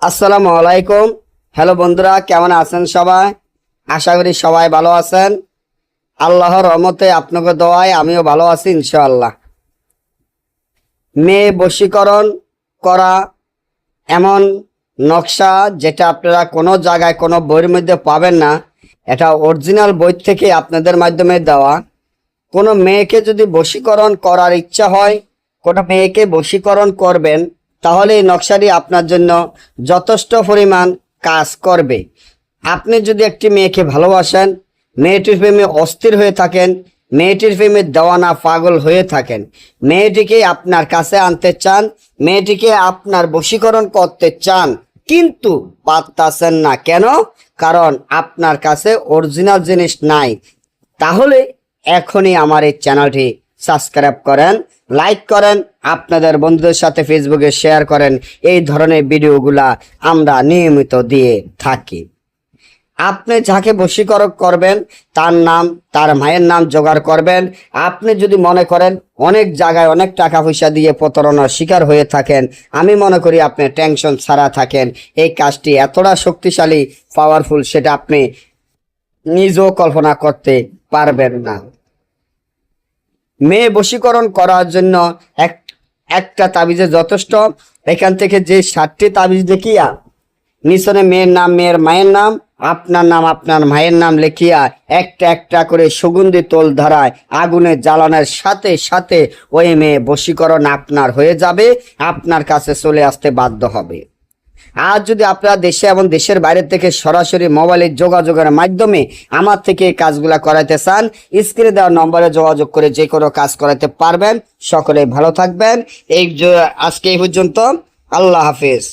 আসসালামু আলাইকুম। হ্যালো বন্ধুরা, কেমন আছেন সবাই? আশা করি সবাই ভালো আছেন। আল্লাহর রহমতে আপনাকে দোয়ায় আমিও ভালো আছি ইনশাআল্লাহ। মেয়ে বশীকরণ করা এমন নকশা যেটা আপনারা কোনো জায়গায় কোনো বইয়ের মধ্যে পাবেন না। এটা অরিজিনাল বই থেকে আপনাদের মাধ্যমে দেওয়া। কোনো মেয়েকে যদি বশীকরণ করার ইচ্ছা হয়, কোনো মেয়েকে বশীকরণ করবেন, তাহলে এই নকশাটি আপনার জন্য যথেষ্ট পরিমাণ কাজ করবে। আপনি যদি একটি মেয়েকে ভালোবাসেন, মেয়েটির প্রেমে অস্থির হয়ে থাকেন, মেয়েটির প্রেমে দেওয়ানা পাগল হয়ে থাকেন, মেয়েটিকে আপনার কাছে আনতে চান, মেয়েটিকে আপনার বশীকরণ করতে চান, কিন্তু পারতাছেন না কেন? কারণ আপনার কাছে অরিজিনাল জিনিস নাই। তাহলে এখনই আমার এই চ্যানেলটি সাবস্ক্রাইব করেন, লাইক করেন, আপনাদের বন্ধুদের সাথে ফেসবুকে শেয়ার করেন। এই ধরনের ভিডিওগুলা আমরা নিয়মিত দিয়ে থাকি। আপনি যাকে বশীকরণ করবেন তার নাম, তার মায়ের নাম জোগাড় করবেন। আপনি যদি মনে করেন অনেক জায়গায় অনেক টাকা পয়সা দিয়ে প্রতারণার শিকার হয়ে থাকেন, আমি মনে করি আপনি টেনশন ছাড়া থাকেন। এই কাজটি এতটা শক্তিশালী, পাওয়ারফুল, সেটা আপনি নিজেও কল্পনা করতে পারবেন না। মেয়ে বশীকরণ করার জন্য একটা তাবিজে যথেষ্ট। এখান থেকে যে 7টি তাবিজ দেখিয়া নিচনে মেয়ের নাম, মেয়ের মায়ের নাম, আপনার নাম, আপনার মায়ের নাম লিখিয়া একটা একটা করে সুগন্ধি তোল ধারায় আগুনে জ্বালানোর সাথে সাথে ওই মেয়ে বশীকরণ আপনার হয়ে যাবে, আপনার কাছে চলে আসতে বাধ্য হবে। আর যদি আপনারা দেশে এবং দেশের বাইরে থেকে সরাসরি মোবাইলের যোগাযোগের মাধ্যমে আমার থেকে এই কাজগুলা করাইতে চান, স্ক্রিনে দেওয়া নম্বরে যোগাযোগ করে যে কোনো কাজ করাইতে পারবেন। সকলে ভালো থাকবেন। আজকে এই পর্যন্ত। আল্লাহ হাফেজ।